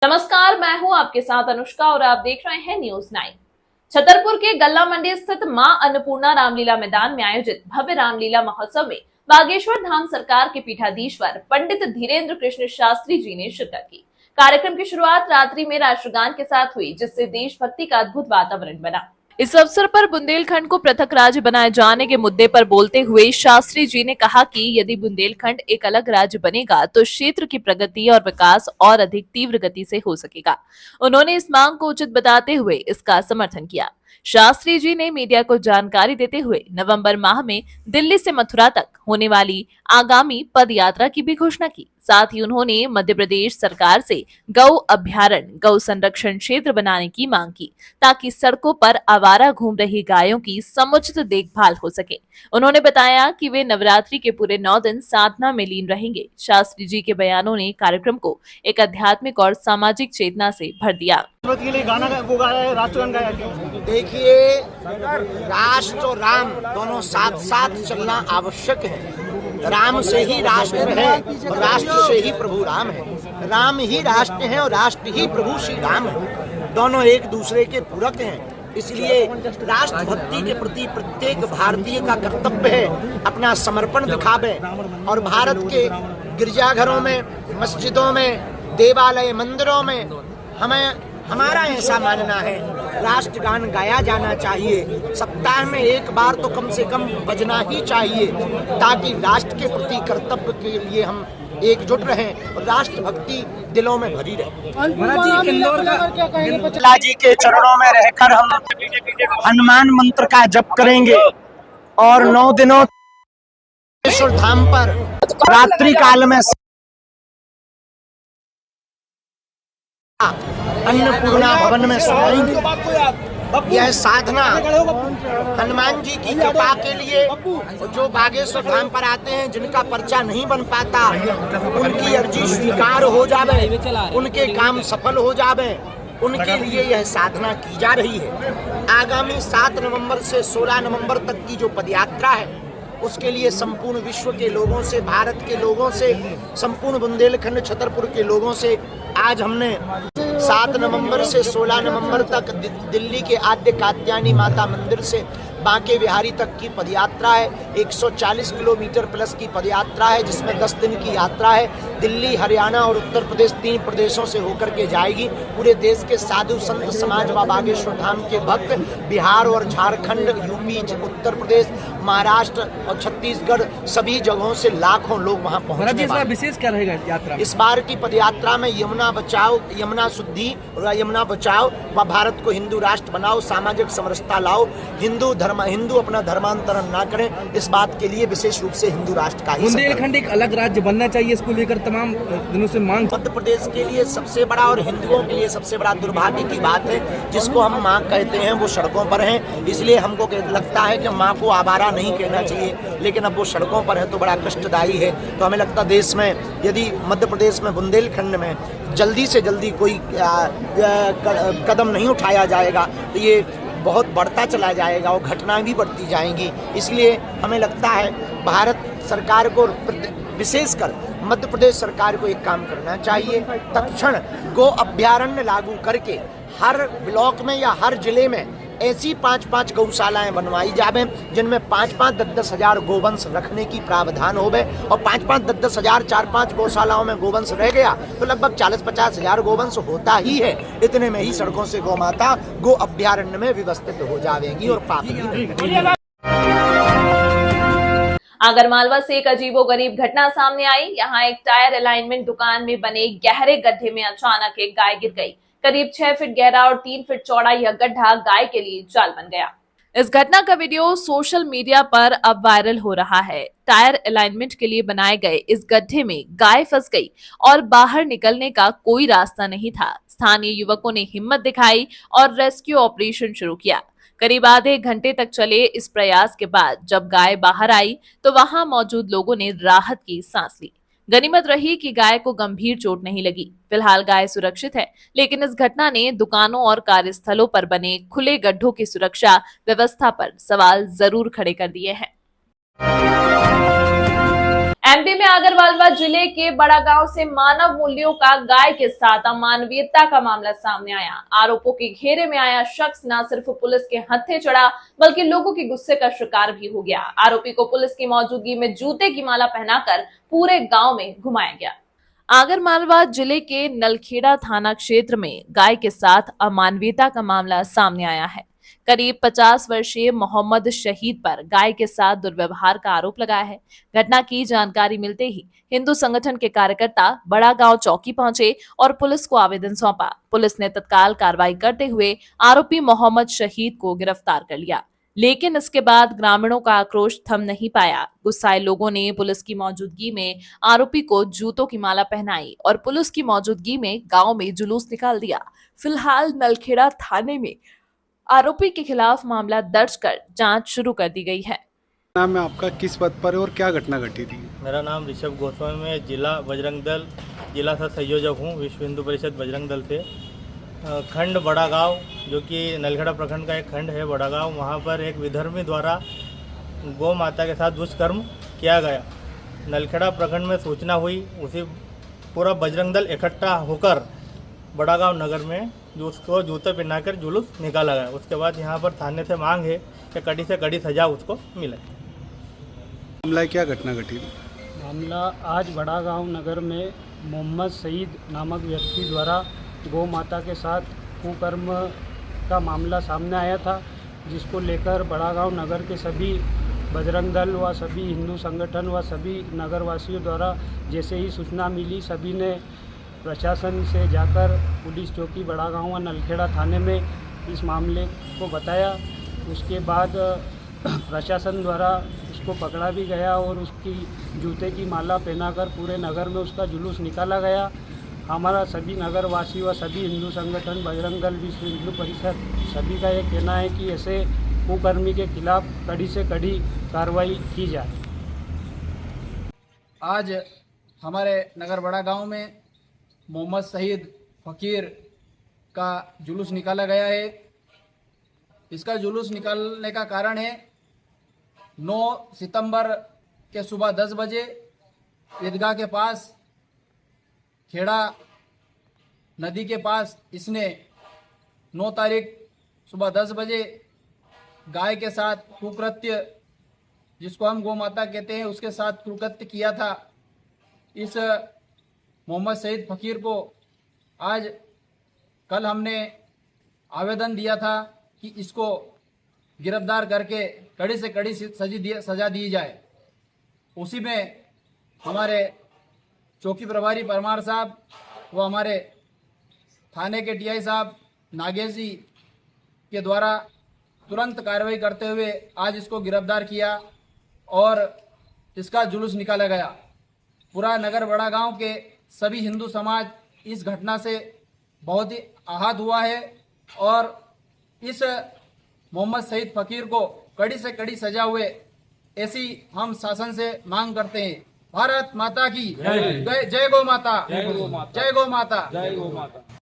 नमस्कार, मैं हूं आपके साथ अनुष्का और आप देख रहे हैं न्यूज 9। छतरपुर के गल्ला मंडी स्थित मां अन्नपूर्णा रामलीला मैदान में आयोजित भव्य रामलीला महोत्सव में बागेश्वर धाम सरकार के पीठाधीश्वर पंडित धीरेन्द्र कृष्ण शास्त्री जी ने शिरकत की। कार्यक्रम की शुरुआत रात्रि में राष्ट्रगान के साथ हुई, जिससे देशभक्ति का अद्भुत वातावरण बना। इस अवसर पर बुंदेलखंड को पृथक राज्य बनाए जाने के मुद्दे पर बोलते हुए शास्त्री जी ने कहा कि यदि बुंदेलखंड एक अलग राज्य बनेगा तो क्षेत्र की प्रगति और विकास और अधिक तीव्र गति से हो सकेगा। उन्होंने इस मांग को उचित बताते हुए इसका समर्थन किया। शास्त्री जी ने मीडिया को जानकारी देते हुए नवंबर माह में दिल्ली से मथुरा तक होने वाली आगामी पद यात्रा की भी घोषणा की। साथ ही उन्होंने मध्य प्रदेश सरकार से गौ अभ्यारण्य, गौ संरक्षण क्षेत्र बनाने की मांग की, ताकि सड़कों पर आवारा घूम रही गायों की समुचित देखभाल हो सके। उन्होंने बताया कि वे नवरात्रि के पूरे 9 दिन साधना में लीन रहेंगे। शास्त्री जी के बयानों ने कार्यक्रम को एक आध्यात्मिक और सामाजिक चेतना से भर दिया। के लिए गाना वो गाया है, राष्ट्रगान गाया है। देखिए, राष्ट्र और राम दोनों साथ साथ चलना आवश्यक है। राम से ही राष्ट्र है और राष्ट्र से ही प्रभु राम है। राम ही राष्ट्र है और राष्ट्र ही प्रभु श्री राम है। दोनों एक दूसरे के पूरक हैं। इसलिए राष्ट्रभक्ति के प्रति प्रत्येक भारतीय का कर्तव्य है अपना समर्पण दिखावे। और भारत के गिरजाघरों में, मस्जिदों में, देवालय, मंदिरों में हमारा ऐसा मानना है, राष्ट्रगान गाया जाना चाहिए। सप्ताह में एक बार तो कम से कम बजना ही चाहिए, ताकि राष्ट्र के प्रति कर्तव्य के लिए हम एकजुट रहें और राष्ट्रभक्ति दिलों में भरी रहे। अल्लाह जी के चरणों में रहकर हम हनुमान मंत्र का जप करेंगे और 9 दिनों बागेश्वर धाम पर रात्रि काल में अन्नपूर्णा भवन में सोएंगे। यह साधना हनुमान जी की कृपा के लिए जो बागेश्वर धाम पर आते हैं, जिनका पर्चा नहीं बन पाता, उनकी अर्जी स्वीकार हो जावे, उनके काम सफल हो जावे, उनके लिए यह साधना की जा रही है। आगामी 7 नवंबर से 16 नवंबर तक की जो पदयात्रा है, उसके लिए संपूर्ण विश्व के लोगों से, भारत के लोगों से, संपूर्ण बुंदेलखंड छतरपुर के लोगों से आज हमने 7 नवंबर से 16 नवंबर तक दिल्ली के आद्य कात्यायनी माता मंदिर से बांके बिहारी तक की पदयात्रा है। 140 किलोमीटर प्लस की पदयात्रा है, जिसमें 10 दिन की यात्रा है। दिल्ली, हरियाणा और उत्तर प्रदेश 3 प्रदेशों से होकर के जाएगी। पूरे देश के साधु संत समाज व बागेश्वर धाम के भक्त बिहार और झारखंड, यूपी, उत्तर प्रदेश, महाराष्ट्र और छत्तीसगढ़ सभी जगहों से लाखों लोग वहां पहुंचने वाले हैं। विशेष क्या रहेगा यात्रा? इस बार की पदयात्रा में यमुना बचाओ, यमुना शुद्धि और यमुना बचाओ व भारत को हिंदू राष्ट्र बनाओ, सामाजिक समरसता लाओ, हिंदू अपना धर्मांतरण ना करें, इस बात के लिए विशेष रूप से हिंदू राष्ट्र का ही बुंदेलखंड एक अलग राज्य बनना चाहिए, इसको लेकर तमाम दिनों से मांग। मध्य प्रदेश के लिए सबसे बड़ा और हिंदुओं के लिए सबसे बड़ा दुर्भाग्य की बात है, जिसको हम माँ कहते हैं, वो सड़कों पर हैं। इसलिए हमको लगता है कि माँ को आवारा नहीं कहना चाहिए, लेकिन अब वो सड़कों पर है तो बड़ा कष्टदायी है। तो हमें लगता है देश में, यदि मध्य प्रदेश में बुंदेलखंड में जल्दी से जल्दी कोई कदम नहीं उठाया जाएगा तो ये बहुत बढ़ता चला जाएगा और घटनाएं भी बढ़ती जाएंगी। इसलिए हमें लगता है भारत सरकार को, विशेषकर मध्य प्रदेश सरकार को एक काम करना चाहिए, तत्क्षण गो अभ्यारण्य लागू करके हर ब्लॉक में या हर जिले में ऐसी 5-5 गौशालाएं बनवाई जावे, जिनमें 5-5, 10-10 हजार गोवंश रखने की प्रावधान होवे। और 5-5, 10-10 हजार 4-5 गौशालाओं में गोवंश रह गया तो लगभग 40-50 हजार गोवंश होता ही है। इतने में ही सड़कों से गौ माता गो अभ्यारण्य में व्यवस्थित हो जाएगी और पाप भी नहीं। आगरमालवा से एक अजीबोगरीब घटना सामने आई। यहाँ एक टायर अलाइनमेंट दुकान में बने गहरे गड्ढे में अचानक एक गाय गिर गई। करीब 6 फीट गहरा और 3 फीट चौड़ा यह गड्ढा गाय के लिए जाल बन गया। इस घटना का वीडियो सोशल मीडिया पर अब वायरल हो रहा है। टायर अलाइनमेंट के लिए बनाए गए इस गड्ढे में गाय फंस गई और बाहर निकलने का कोई रास्ता नहीं था। स्थानीय युवकों ने हिम्मत दिखाई और रेस्क्यू ऑपरेशन शुरू किया। करीब आधे घंटे तक चले इस प्रयास के बाद जब गाय बाहर आई तो वहां मौजूद लोगों ने राहत की सांस ली। गनीमत रही कि गाय को गंभीर चोट नहीं लगी। फिलहाल गाय सुरक्षित है, लेकिन इस घटना ने दुकानों और कार्यस्थलों पर बने खुले गड्ढों की सुरक्षा व्यवस्था पर सवाल जरूर खड़े कर दिए हैं। एमपी में आगरमालवा जिले के बड़ा गांव से मानव मूल्यों का गाय के साथ अमानवीयता का मामला सामने आया। आरोपों के घेरे में आया शख्स न सिर्फ पुलिस के हत्थे चढ़ा बल्कि लोगों के गुस्से का शिकार भी हो गया। आरोपी को पुलिस की मौजूदगी में जूते की माला पहनाकर पूरे गांव में घुमाया गया। आगरमालवा जिले के नलखेड़ा थाना क्षेत्र में गाय के साथ अमानवीयता का मामला सामने आया है। करीब 50 वर्षीय मोहम्मद शहीद पर गाय के साथ दुर्व्यवहार का आरोप लगा है। घटना की जानकारी मिलते ही हिंदू संगठन के कार्यकर्ता बड़ा गांव चौकी पहुंचे और पुलिस को आवेदन सौंपा। पुलिस ने तत्काल कार्रवाई करते हुए आरोपी मोहम्मद शहीद को गिरफ्तार कर लिया, लेकिन इसके बाद ग्रामीणों का आक्रोश थम नहीं पाया। गुस्साए लोगों ने पुलिस की मौजूदगी में आरोपी को जूतों की माला पहनाई और पुलिस की मौजूदगी में गांव में जुलूस निकाल दिया। फिलहाल नलखेड़ा थाने में आरोपी के खिलाफ मामला दर्ज कर जांच शुरू कर दी गई है। नाम है आपका, किस पद पर है और क्या घटना घटी थी? मेरा नाम ऋषभ गोस्वामी, मैं जिला बजरंग दल जिला सह संयोजक हूँ विश्व हिंदू परिषद बजरंग दल से। खंड बड़ा गांव जो कि नलखेड़ा प्रखंड का एक खंड है बड़ा गांव, वहाँ पर एक विधर्मी द्वारा गौ माता के साथ दुष्कर्म किया गया। नलखेड़ा प्रखंड में सूचना हुई, उसी पूरा बजरंग दल इकट्ठा होकर बड़ा गांव नगर में जो उसको जूते पहनाकर जुलूस निकाला गया। उसके बाद यहाँ पर थाने से मांग है कि कड़ी से कड़ी सजा उसको मिले। मामला क्या घटना घटी थी? मामला आज बड़ा गांव नगर में मोहम्मद सईद नामक व्यक्ति द्वारा गौ माता के साथ कुकर्म का मामला सामने आया था, जिसको लेकर बड़ा गांव नगर के सभी बजरंग दल व सभी हिंदू संगठन व सभी नगरवासियों द्वारा जैसे ही सूचना मिली, सभी ने प्रशासन से जाकर पुलिस चौकी बड़ा गांव व नलखेड़ा थाने में इस मामले को बताया। उसके बाद प्रशासन द्वारा उसको पकड़ा भी गया और उसकी जूते की माला पहनाकर पूरे नगर में उसका जुलूस निकाला गया। हमारा सभी नगरवासी व सभी हिंदू संगठन बजरंग दल विश्व हिंदू परिषद सभी का ये कहना है कि ऐसे कुकर्मी के खिलाफ कड़ी से कड़ी कार्रवाई की जाए। आज हमारे नगर बड़ा गांव में मोहम्मद शहीद फ़कीर का जुलूस निकाला गया है। इसका जुलूस निकालने का कारण है 9 सितंबर के सुबह 10 बजे ईदगाह के पास खेड़ा नदी के पास इसने 9 तारीख सुबह 10 बजे गाय के साथ कुकृत्य, जिसको हम गौ माता कहते हैं, उसके साथ कुकृत्य किया था। इस मोहम्मद शहीद फ़कीर को कल हमने आवेदन दिया था कि इसको गिरफ्तार करके कड़ी से कड़ी सजा दी जाए। उसी में हमारे चौकी प्रभारी परमार साहब व हमारे थाने के टीआई साहब नागेश जी के द्वारा तुरंत कार्रवाई करते हुए आज इसको गिरफ्तार किया और इसका जुलूस निकाला गया। पूरा नगर बड़ा गांव के सभी हिंदू समाज इस घटना से बहुत ही आहत हुआ है और इस मोहम्मद शहीद फ़कीर को कड़ी से कड़ी सजा हुए ऐसी हम शासन से मांग करते हैं। भारत माता की जय, जय गौ माता, जय गौ माता, जय गौ माता।